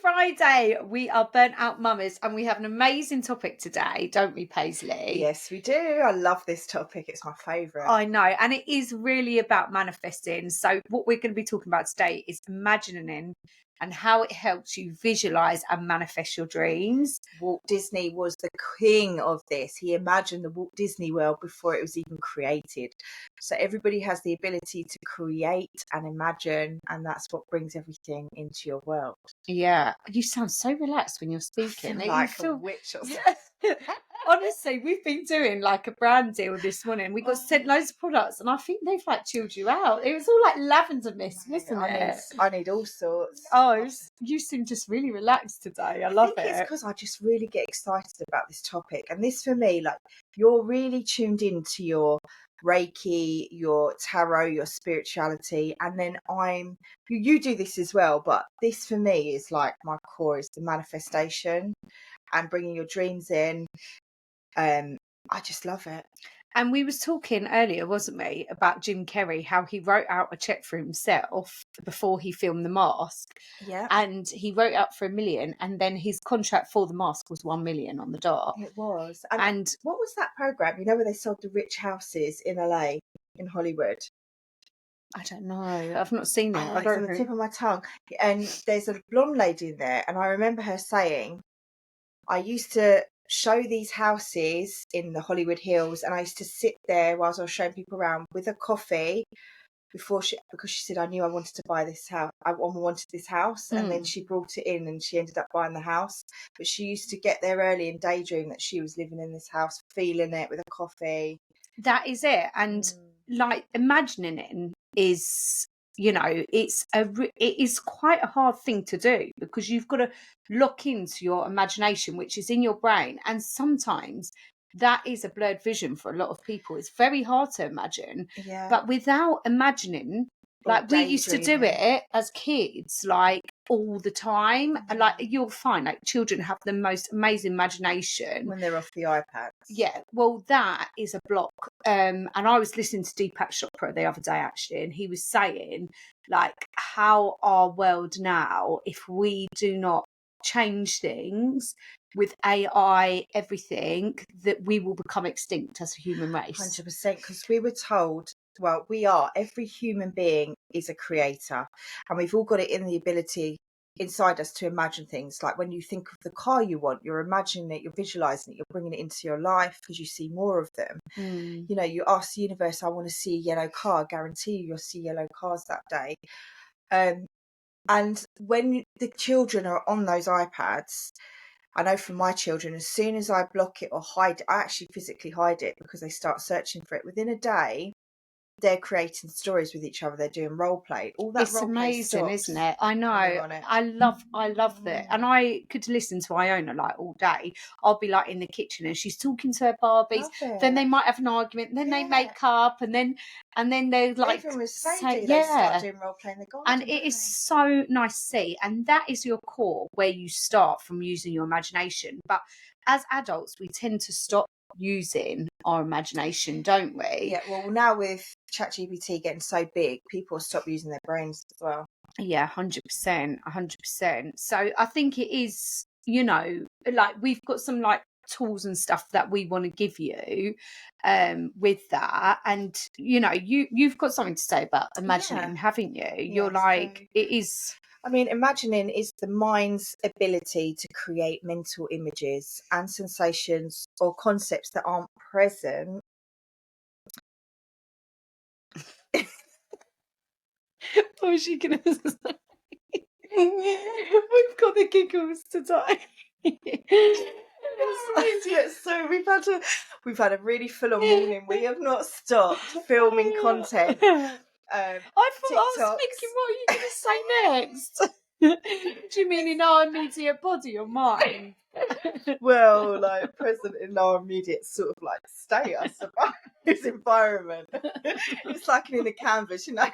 Friday. We are Burnt Out Mummas and we have an amazing topic today, don't we, Paisley? Yes, we do. I love this topic. It's my favourite. I know, and it is really about manifesting. So what we're going to be talking about today is imagining and how it helps you visualise and manifest your dreams. Walt Disney was the king of this. He imagined the Walt Disney World before it was even created. So everybody has the ability to create and imagine, and that's what brings everything into your world. Yeah, you sound so relaxed when you're speaking. Like a witch or something. Honestly, we've been doing like a brand deal this morning. We got sent loads of products, and I think they've like chilled you out. It was all like lavender mist, wasn't it? I need all sorts. Oh, you seem just really relaxed today. I love it. It's because I just really get excited about this topic, and this for me, like, you're really tuned into your Reiki, your tarot, your spirituality, and then you do this as well, but this for me is like my core is the manifestation and bringing your dreams in. I just love it. And we was talking earlier, wasn't we, about Jim Carrey, how he wrote out a check for himself before he filmed The Mask. Yeah. And he wrote out for $1 million, and then his contract for The Mask was $1 million on the dot. It was. And what was that program? You know, where they sold the rich houses in LA, in Hollywood? I don't know. I've not seen it. It's on the tip of my tongue. And there's a blonde lady in there, and I remember her saying, I used to show these houses in the Hollywood Hills, and I used to sit there whilst I was showing people around with a coffee because she said, I knew I wanted to buy this house. I wanted this house. And then she brought it in and she ended up buying the house. But she used to get there early and daydream that she was living in this house, feeling it with a coffee. That is it. And like imagining it is, you know, it is quite a hard thing to do because you've got to lock into your imagination, which is in your brain. And sometimes that is a blurred vision for a lot of people. It's very hard to imagine. Yeah. But without imagining, like we used to do it as kids, like all the time. And like you'll find like children have the most amazing imagination when they're off the iPads. Yeah, well, that is a block. And I was listening to Deepak Chopra the other day, actually, and he was saying, like, how our world now, if we do not change things with AI, everything, that we will become extinct as a human race. 100%, because we were told, well, every human being is a creator, and we've all got it in the ability inside us to imagine things. Like when you think of the car you want, you're imagining it, you're visualizing it, you're bringing it into your life because you see more of them. You know, you ask the universe, I want to see a yellow car, guarantee you'll see yellow cars that day. And when the children are on those iPads, I know from my children, as soon as I block it or hide it, I actually physically hide it because they start searching for it. Within a day, they're creating stories with each other. They're doing role play. All that it's role amazing, play isn't it? I know. I love that. And I could listen to Iona like all day. I'll be like in the kitchen and she's talking to her Barbies. Then they might have an argument. Then they make up, and then they're like, even with Sadie, they start doing role play in the garden. And it is so nice to see. And that is your core, where you start from using your imagination. But as adults, we tend to stop using our imagination, don't we? Yeah, well, now with ChatGPT getting so big, people stop using their brains as well. Yeah, 100%. So I think it is, you know, like we've got some like tools and stuff that we want to give you with that. And you know, you've got something to say about imagining, haven't you? You're like, it is, I mean, imagining is the mind's ability to create mental images and sensations or concepts that aren't present. What was she going to say? We've got the giggles today. So we've had a really full on morning. We have not stopped filming content. I thought I was thinking, what are you going to say next? Do you mean in our immediate body or mine? Well, like present in our immediate sort of like state, I suppose. This environment. It's like in the canvas, you know.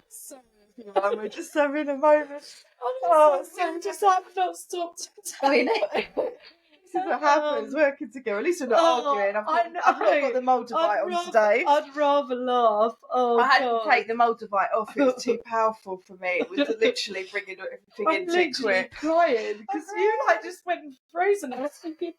So we're just having a moment. So just have not stopped. This is what happens working together. At least we're not arguing. I've not got the Moldavite on today. I'd rather laugh. Oh, I had God. to take the Moldavite off. It was too powerful for me. It was literally bringing everything I'm into literally it. crying because you like just went frozen. I was thinking,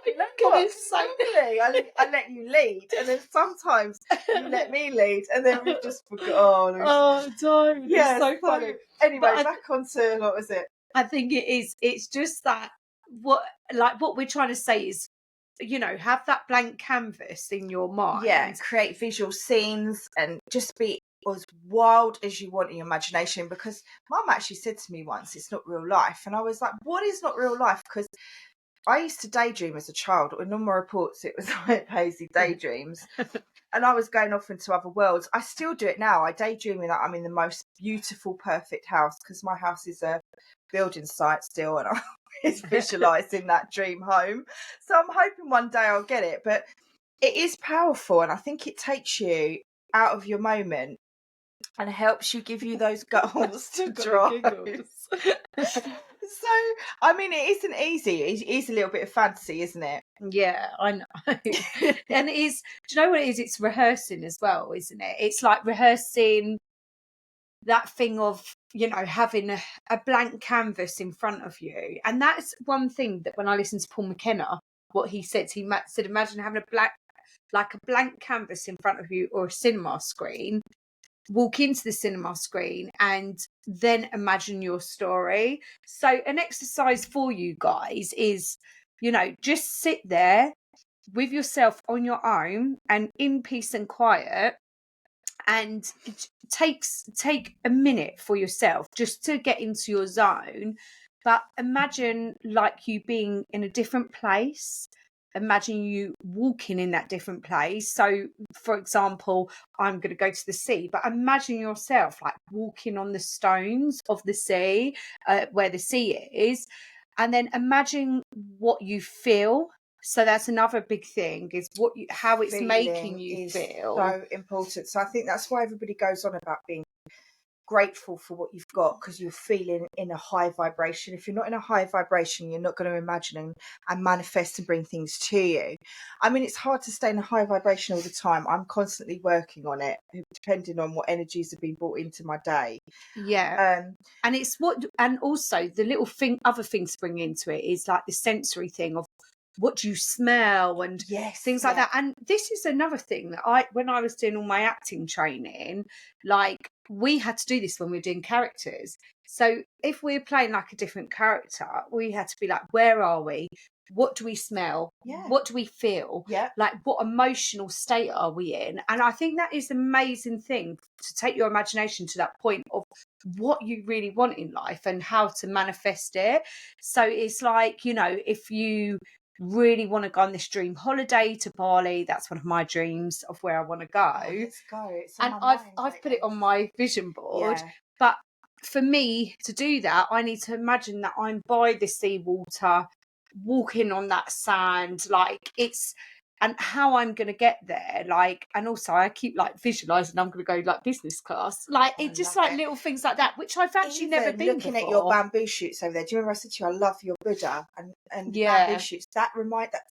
I let you lead, and then sometimes you let me lead, and then we just forgot. Oh, don't. Yeah, It's so funny. Anyway, back onto what was it? I think it is. It's just that what we're trying to say is, have that blank canvas in your mind. Yeah, create visual scenes and just be as wild as you want in your imagination. Because Mum actually said to me once, "It's not real life," and I was like, "What is not real life?" Because I used to daydream as a child. In all my reports, it was like hazy daydreams. And I was going off into other worlds. I still do it now. I daydream that I'm in the most beautiful, perfect house because my house is a building site still, and I'm always visualising that dream home. So I'm hoping one day I'll get it. But it is powerful, and I think it takes you out of your moment and helps you give you those goals to drive. So, I mean, it isn't easy. It is a little bit of fantasy, isn't it? Yeah, I know. And it is, do you know what it is? It's rehearsing as well, isn't it? It's like rehearsing that thing of, having a blank canvas in front of you. And that's one thing that when I listen to Paul McKenna, what he said, said, imagine having a blank canvas in front of you or a cinema screen. Walk into the cinema screen and then imagine your story. So an exercise for you guys is, just sit there with yourself on your own and in peace and quiet, and take a minute for yourself just to get into your zone. But imagine like you being in a different place. Imagine you walking in that different place. So, for example, I'm going to go to the sea, but imagine yourself like walking on the stones of the sea, where the sea is, and then imagine what you feel. So that's another big thing, is how it's making you feel. So important. So I think that's why everybody goes on about being grateful for what you've got, because you're feeling in a high vibration. If you're not in a high vibration, you're not going to imagine and manifest and bring things to you. I mean, it's hard to stay in a high vibration all the time. I'm constantly working on it, depending on what energies have been brought into my day. Yeah. And it's and also the little other things to bring into it is like the sensory thing of what you smell and things like that. And this is another thing that when I was doing all my acting training, like we had to do this when we were doing characters. So if we're playing like a different character, we had to be like, where are we? What do we smell? What do we feel? Like, what emotional state are we in? And I think that is an amazing thing, to take your imagination to that point of what you really want in life and how to manifest it. So it's like, if you really want to go on this dream holiday to Bali, that's one of my dreams of where I want to go. Oh, let's go. It's and I've put it on my vision board. But for me to do that, I need to imagine that I'm by the seawater, walking on that sand, and how I'm going to get there, and also I keep visualizing I'm going to go business class, it's just little things like that, which I've actually never been looking before. At your bamboo shoots over there. Do you remember I said to you, I love your Buddha and bamboo shoots? That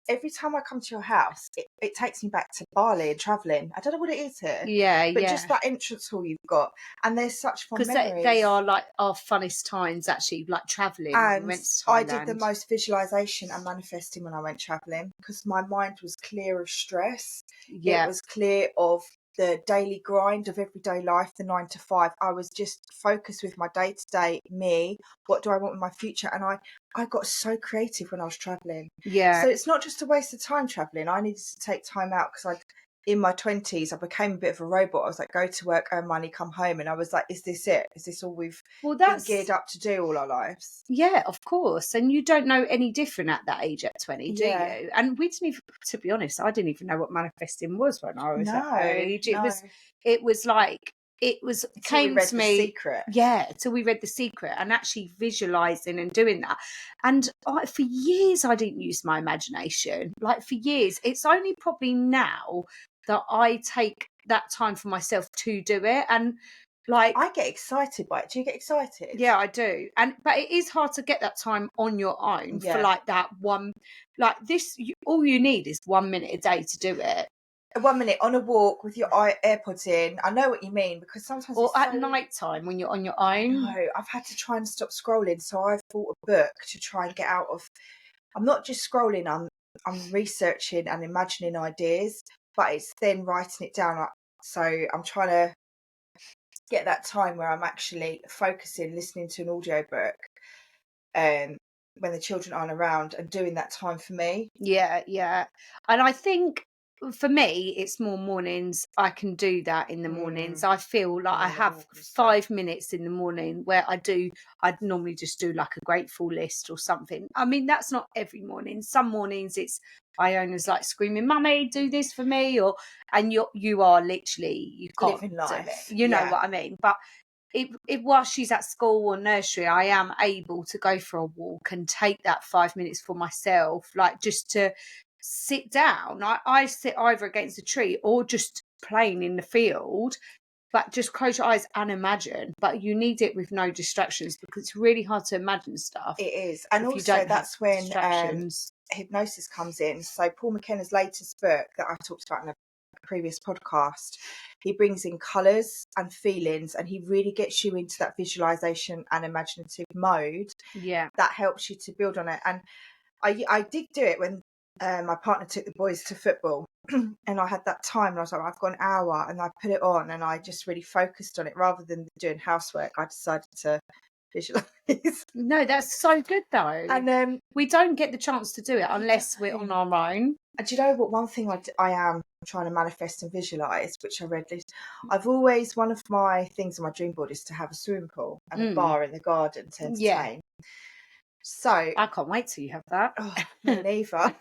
every time I come to your house, it takes me back to Bali and travelling. I don't know what it is here, but just that entrance hall you've got, and there's such fun memories. Because they are our funnest times, actually, travelling. And we went to I did the most visualization and manifesting when I went travelling, because my mind was clear of stress. It was clear of the daily grind of everyday life, the 9 to 5. I was just focused with my day-to-day me. What do I want in my future? And I got so creative when I was travelling. So it's not just a waste of time travelling. I needed to take time out, because in my 20s, I became a bit of a robot. I was like, go to work, earn money, come home. And I was like, is this it? Is this all we've been geared up to do all our lives? Yeah, of course. And you don't know any different at that age at 20, do you? And we didn't even, to be honest, I didn't even know what manifesting was when I was that age. It was came to me. The Secret. Yeah, till we read The Secret and actually visualizing and doing that. And for years, I didn't use my imagination. For years. It's only probably now that I take that time for myself to do it. And Like, I get excited by it. Do you get excited? yeah, I do. But it is hard to get that time on your own for Yeah. like that one, like this, all you need is 1 minute a day to do it. 1 minute on a walk with your AirPods in. I know what you mean, because sometimes Or it's at so... night time when you're on your I own. know. I've had to try and stop scrolling, so I've bought a book to try and get out of... I'm not just scrolling, I'm researching and imagining ideas, but it's then writing it down. So I'm trying to get that time where I'm actually focusing, listening to an audiobook, when the children aren't around, and doing that time for me. Yeah. And I think for me, it's more mornings. I can do that in the mornings. I feel like I On the have walk and stuff. 5 minutes in the morning where I'd normally just do like a grateful list or something. I mean, that's not every morning. Some mornings it's Iona's like screaming, "Mummy, do this for me," and you are literally, you can't Living do life, it. You know yeah. what I mean? But if while she's at school or nursery, I am able to go for a walk and take that 5 minutes for myself, like just to sit down. I sit either against a tree or just playing in the field, but just close your eyes and imagine. But you need it with no distractions, because it's really hard to imagine stuff It is. And if you also don't have that's when distractions. hypnosis comes in. So Paul McKenna's latest book that I talked about in a previous podcast, he brings in colours and feelings, and he really gets you into that visualization and imaginative mode Yeah. that helps you to build on it. And I did do it when my partner took the boys to football, and I had that time, and I was like, I've got an hour, and I put it on, and I just really focused on it rather than doing housework. I decided to visualize. No, that's so good though. And we don't get the chance to do it unless we're on our own. and do you know what? One thing I am trying to manifest and visualize, which I read this, I've always, one of my things on my dream board is to have a swimming pool and a bar in the garden to entertain. So I can't wait till you have that. me neither.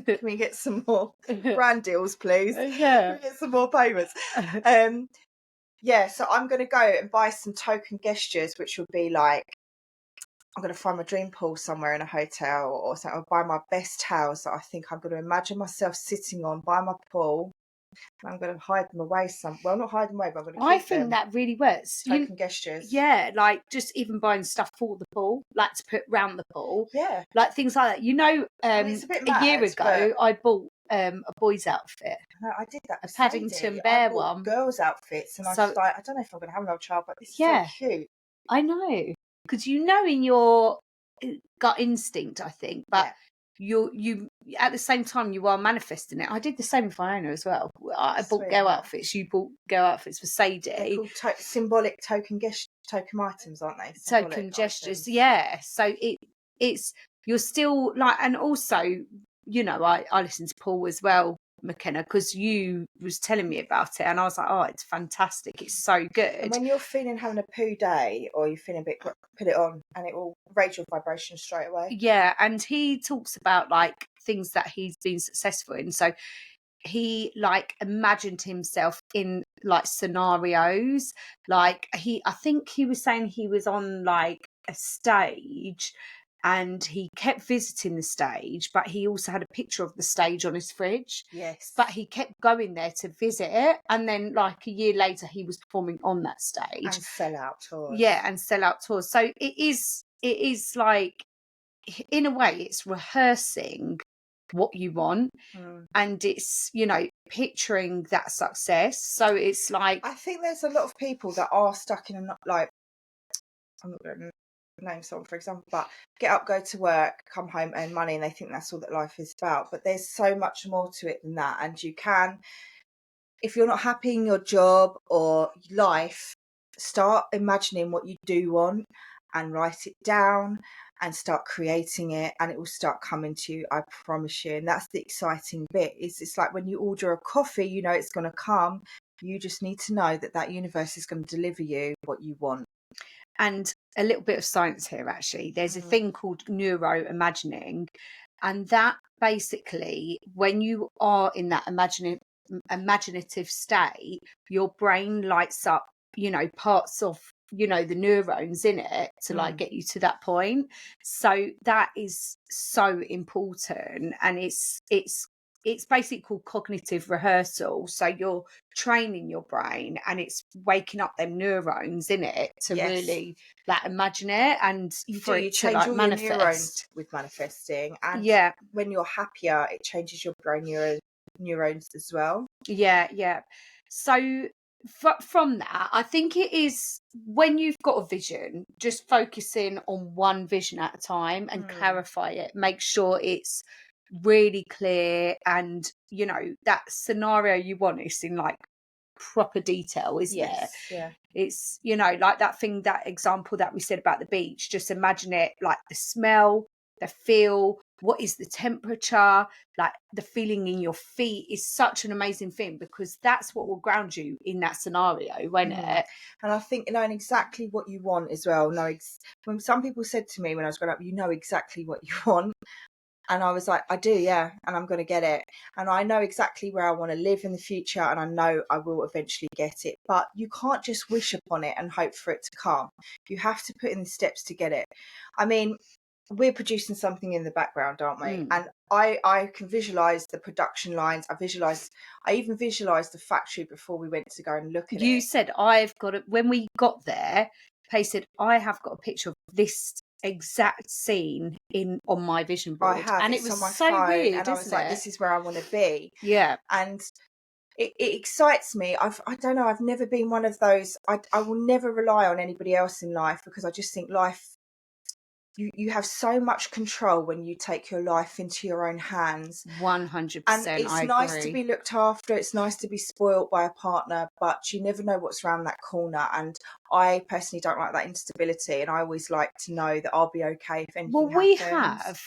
Can we get some more brand deals, please? Yeah. Can we get some more payments? Yeah, so I'm going to go and buy some token gestures, which would be like, I'm going to find my dream pool somewhere in a hotel or something. I'll buy my best towels that I think I'm going to imagine myself sitting on by my pool. And I'm going to hide them away well, not hide them away, but I'm going to keep I think them. that really works. Token gestures. Yeah, like just even buying stuff for the pool, like to put round the pool. Yeah. Like things like that. You know, it's a bit a year mad, ago, I bought a boy's outfit. No, I did that. A with Paddington Sadie. Bear I bought one. girls' outfits, and I was like, I don't know if I'm going to have another child, but this is so cute. I know, because you know in your gut instinct, I think, but you at the same time you are manifesting it. I did the same with Iona as well. I bought girl outfits. You bought girl outfits for Sadie. They're called symbolic token items, aren't they? Symbolic token gestures, items. yeah. So it's you're still like, and also, you know, I listen to Paul as well, McKenna, because you was telling me about it, and I was like, oh, it's fantastic, it's so good. And when you're feeling having a poo day, or you're feeling a bit, put it on, and it will raise your vibration straight away. Yeah, and he talks about like things that he's been successful in. So he like imagined himself in like scenarios, like I think he was saying he was on like a stage and he kept visiting the stage, but he also had a picture of the stage on his fridge. Yes. But he kept going there to visit it, and then like a year later he was performing on that stage and sell out tours. Yeah, and sell out tours. So it is like, in a way, it's rehearsing what you want, and it's, you know, picturing that success. So it's like, I think there's a lot of people that are stuck in a, like, I'm not going to name someone for example, but get up, go to work, come home, earn money, and they think that's all that life is about. But there's so much more to it than that. And you can, if you're not happy in your job or life, start imagining what you do want and write it down and start creating it, and it will start coming to you, I promise you. And that's the exciting bit. It's like when you order a coffee, you know it's going to come. You just need to know that that universe is going to deliver you what you want. And a little bit of science here, actually. There's a thing called Neuro-Imaging, and that basically, when you are in that imaginative state, your brain lights up, you know, parts of, you know, the neurons in it to like get you to that point. So that is so important, and it's it's basically called cognitive rehearsal. So you're training your brain and it's waking up them neurons in it to really like imagine it and for it you to change like all manifest. your neurons with manifesting, and when you're happier it changes your brain neurons as well. So from that, I think it is when you've got a vision, just focusing on one vision at a time and clarify it, make sure it's really clear, and you know that scenario you want is in like proper detail, isn't it? It's, you know, like that example that we said about the beach, just imagine it like the smell, the feel, what is the temperature, like the feeling in your feet is such an amazing thing, because that's what will ground you in that scenario, won't it? And I think knowing exactly what you want as well. When some people said to me when I was growing up, you know exactly what you want. And I was like, I do, yeah, and I'm going to get it. And I know exactly where I want to live in the future, and I know I will eventually get it. But you can't just wish upon it and hope for it to come. You have to put in the steps to get it. I mean, we're producing something in the background, aren't we? And I can visualize the production lines. I even visualized the factory before we went to go and look at it. You said, I've got it. When we got there, Paige said, I have got a picture of this exact scene on my vision board. I have, and it was on my so phone, weird, and I was like, this is where I want to be. Yeah. And it excites me. I don't know, I've never been one of those. I will never rely on anybody else in life, because I just think life, you have so much control when you take your life into your own hands. 100%. And it's nice to be looked after, it's nice to be spoilt by a partner, but you never know what's around that corner. And I personally don't like that instability, and I always like to know that I'll be okay if anything happens. We have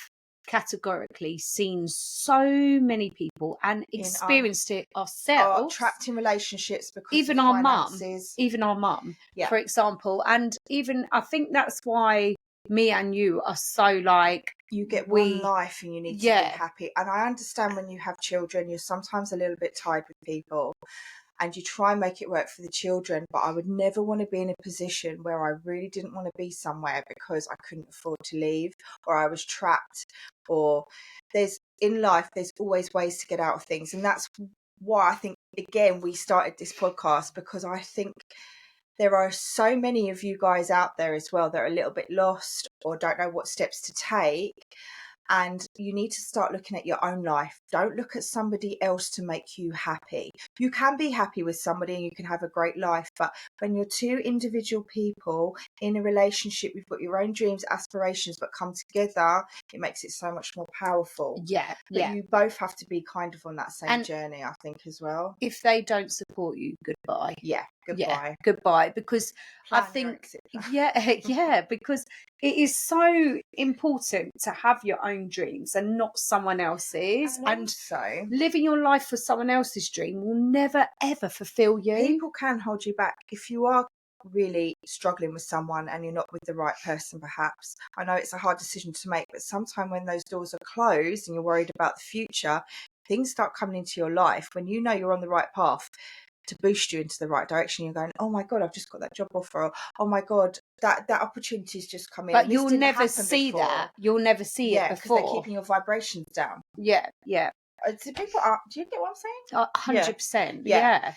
categorically seen so many people and experienced it ourselves, trapped in relationships because even of our finances. mum, for example. And even I think that's why me and you are so like, you get one life and you need to be happy. And I understand when you have children, you're sometimes a little bit tied with people and you try and make it work for the children. But I would never want to be in a position where I really didn't want to be somewhere because I couldn't afford to leave, or I was trapped, or in life, there's always ways to get out of things. And that's why I think, again, we started this podcast, because I think there are so many of you guys out there as well that are a little bit lost or don't know what steps to take. And you need to start looking at your own life. Don't look at somebody else to make you happy. You can be happy with somebody and you can have a great life. But when you're two individual people in a relationship, you've got your own dreams, aspirations, but come together, it makes it so much more powerful. But you both have to be kind of on that same journey, I think, as well. If they don't support you, goodbye. Goodbye. Because I think, because it is so important to have your own dreams and not someone else's. And so living your life for someone else's dream will never ever fulfill you. People can hold you back if you are really struggling with someone and you're not with the right person. Perhaps, I know it's a hard decision to make, but sometimes when those doors are closed and you're worried about the future, things start coming into your life when you know you're on the right path to boost you into the right direction. You're going, oh my God, I've just got that job offer. Or, oh my God, that opportunity's just come in. But you'll never see that. You'll never see it before. Because they're keeping your vibrations down. Yeah. Do you get what I'm saying? 100%. Yeah.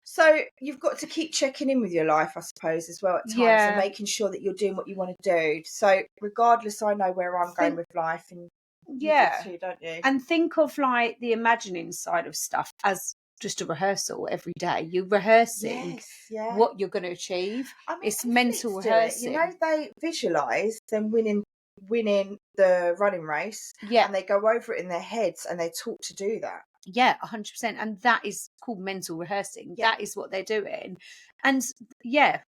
So you've got to keep checking in with your life, I suppose, as well at times, and making sure that you're doing what you want to do. So regardless, I know where I'm going with life, and you do too, don't you? And think of like the imagining side of stuff as just a rehearsal every day. You're rehearsing what you're going to achieve. I mean, it's mental rehearsing. You know, they visualise them winning the running race, and they go over it in their heads and they talk to do that. 100%. And that is called mental rehearsing. That is what they're doing. And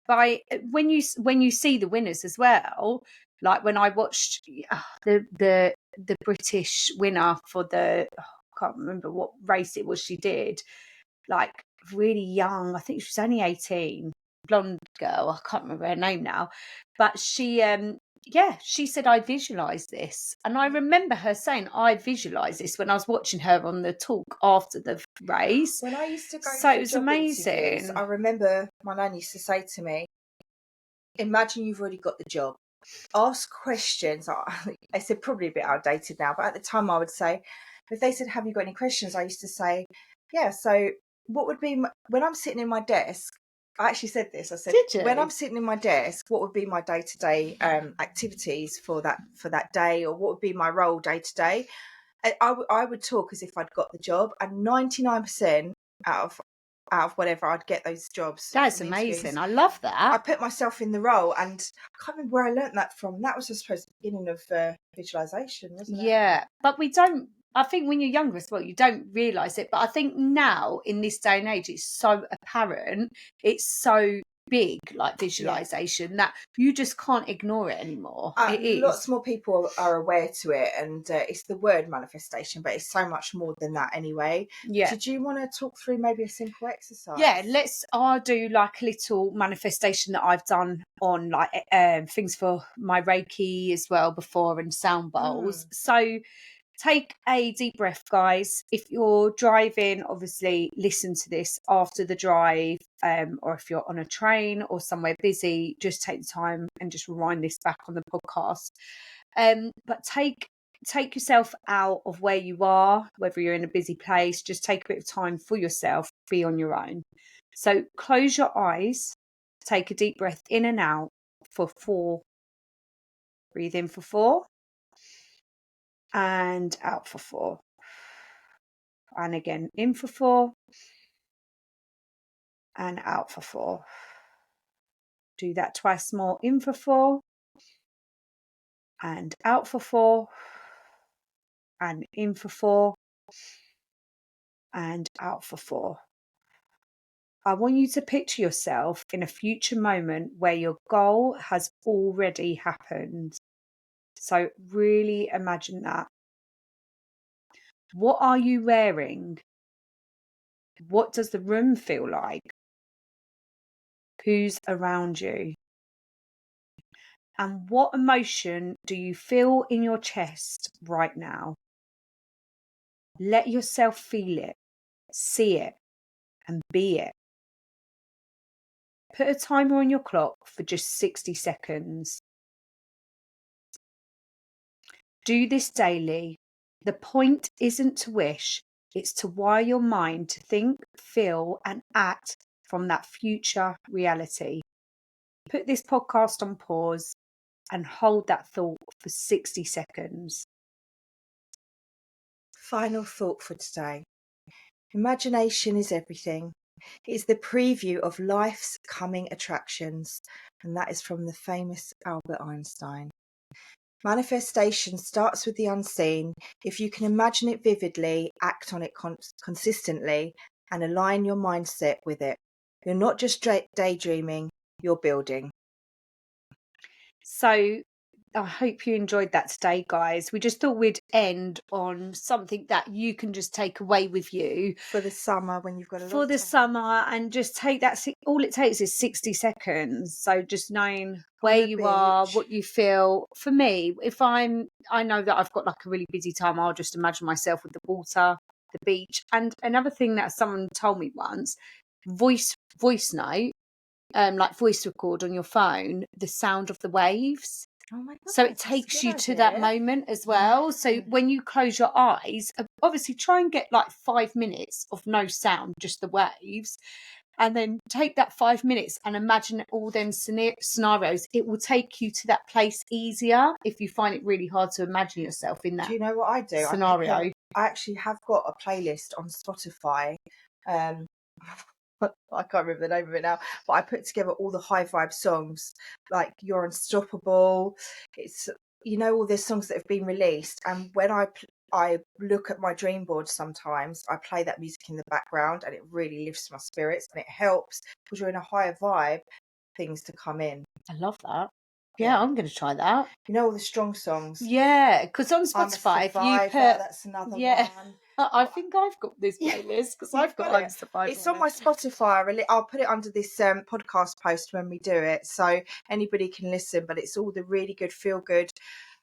by when you see the winners as well, like when I watched the British winner for I can't remember what race it was she did, like really young, I think she was only 18, blonde girl, I can't remember her name now, but she she said, I visualize this. And I remember her saying, I visualize this, when I was watching her on the talk after the race. When I used to go it was amazing interviews, I remember my nan used to say to me, imagine you've already got the job, ask questions. I said probably a bit outdated now, but at the time I would say, if they said, have you got any questions? I used to say, yeah, so what would be, when I'm sitting in my desk, I actually said this, I said, Did you? when I'm sitting in my desk, what would be my day-to-day activities for that day, or what would be my role day-to-day? I would talk as if I'd got the job, and 99% out of whatever, I'd get those jobs. That's and amazing. interviews. I love I that. put myself in the role, and I can't remember where I learnt that from. That was, I suppose, the beginning of visualization, wasn't it? Yeah, but we don't. I think when you're younger as well, you don't realise it. But I think now, in this day and age, it's so apparent. It's so big, like visualization, that you just can't ignore it anymore. It is. Lots more people are aware to it, and it's the word manifestation, but it's so much more than that anyway. Yeah. Did you want to talk through maybe a simple exercise? Yeah, I'll do like a little manifestation that I've done on like things for my Reiki as well before, and sound bowls. So take a deep breath, guys. If you're driving, obviously listen to this after the drive, or if you're on a train or somewhere busy, just take the time and just rewind this back on the podcast. But take yourself out of where you are, whether you're in a busy place. Just take a bit of time for yourself, be on your own. So close your eyes, take a deep breath in and out for 4. Breathe in for 4 and out for 4. And again, in for 4 and out for 4. Do that twice more. In for 4 and out for 4 and in for 4 and out for 4. I want you to picture yourself in a future moment where your goal has already happened. So really imagine that. What are you wearing? What does the room feel like? Who's around you? And what emotion do you feel in your chest right now? Let yourself feel it, see it, and be it. Put a timer on your clock for just 60 seconds. Do this daily. The point isn't to wish, it's to wire your mind to think, feel, and act from that future reality. Put this podcast on pause and hold that thought for 60 seconds. Final thought for today. Imagination is everything. It is the preview of life's coming attractions, and that is from the famous Albert Einstein. Manifestation starts with the unseen. If you can imagine it vividly, act on it consistently, and align your mindset with it. You're not just daydreaming, you're building. So I hope you enjoyed that today, guys. We just thought we'd end on something that you can just take away with you For the summer, when you've got a lot for of the time. summer, and just take that. All it takes is 60 seconds. So just knowing where On the you are, beach. what you feel. For me, I know that I've got like a really busy time, I'll just imagine myself with the water, the beach. And another thing that someone told me once, voice note, like voice record on your phone, the sound of the waves. Oh my God, So it that's a takes good you to idea. that moment as well. So Yeah. when you close your eyes, obviously try and get like 5 minutes of no sound, just the waves. And then take that 5 minutes and imagine all them scenarios. It will take you to that place easier if you find it really hard to imagine yourself in that Do you know what I do? scenario. I actually have got a playlist on Spotify. I can't remember the name of it now, but I put together all the high vibe songs, like You're Unstoppable. It's, all the songs that have been released. And when I look at my dream board sometimes, I play that music in the background, and it really lifts my spirits, and it helps because you're in a higher vibe, things to come in. I love that. Yeah, I'm going to try that. All the strong songs. Yeah, because on I'm a Spotify, if you Survivor, put... that's another Yeah. one. I think I've got this playlist because I've got I'm Survivor. It's on my Spotify. I'll put it under this podcast post when we do it, so anybody can listen. But it's all the really good, feel good.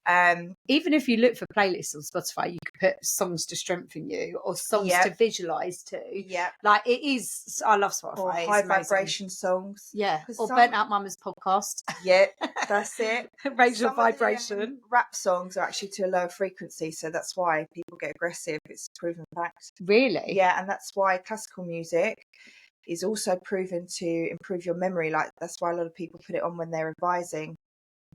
Even if you look for playlists on Spotify, you could put songs to strengthen you or songs to visualize to. Yeah, like it is. I love Spotify. Or high vibration songs. Yeah, or Burnt Out Mummas podcast. Yeah, that's it. Raise your vibration. Rap songs are actually to a lower frequency, so that's why people people get aggressive. It's a proven fact. Really? Yeah, and that's why classical music is also proven to improve your memory. Like, that's why a lot of people put it on when they're revising.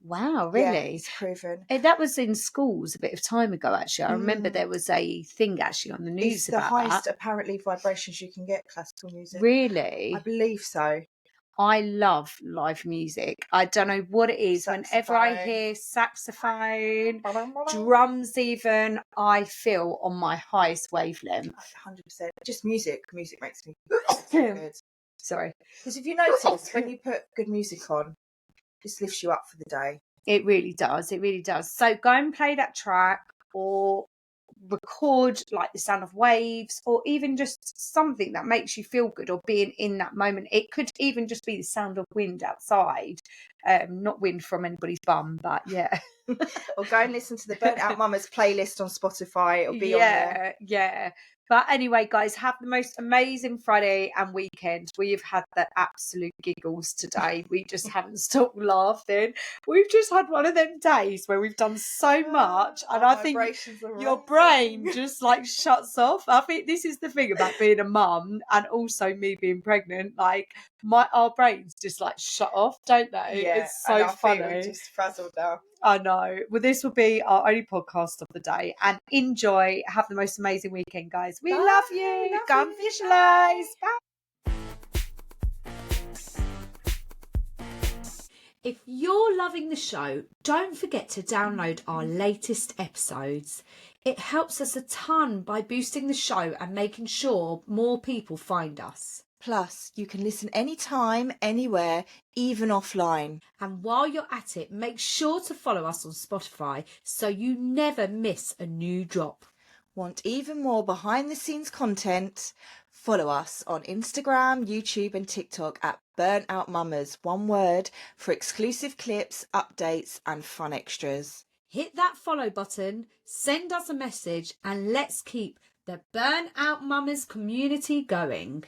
Wow, Yeah, really? it's proven. That was in schools a bit of time ago, actually. I remember there was a thing actually on the news It's the about highest, that. apparently, vibrations you can get, classical music. Really? I believe so. I love live music. I don't know what it is. Whenever I hear saxophone, drums even, I feel on my highest wavelength. 100%. Just music. Music makes me good. Sorry. Because if you notice, when you put good music on, it just lifts you up for the day. It really does. It really does. So go and play that track, or record like the sound of waves, or even just something that makes you feel good, or being in that moment. It could even just be the sound of wind outside, not wind from anybody's bum, but yeah. Or go and listen to the Burnt Out Mummas playlist on Spotify. It'll be on there. Yeah. But anyway, guys, have the most amazing Friday and weekend. We've had the absolute giggles today. We just haven't stopped laughing. We've just had one of them days where we've done so much, and I think your brain just like shuts off. I think this is the thing about being a mum, and also me being pregnant. Like, our brains just like shut off, don't they? Yeah, It's so funny. We're just frazzled now. I know. Well, this will be our only podcast of the day. And enjoy. Have the most amazing weekend, guys. We love you. Go and visualize. Bye. If you're loving the show, don't forget to download our latest episodes. It helps us a ton by boosting the show and making sure more people find us. Plus, you can listen anytime, anywhere, even offline. And while you're at it, make sure to follow us on Spotify so you never miss a new drop. Want even more behind-the-scenes content? Follow us on Instagram, YouTube and TikTok at Burnt Out Mummas, one word, for exclusive clips, updates and fun extras. Hit that follow button, send us a message, and let's keep the Burnt Out Mummas community going.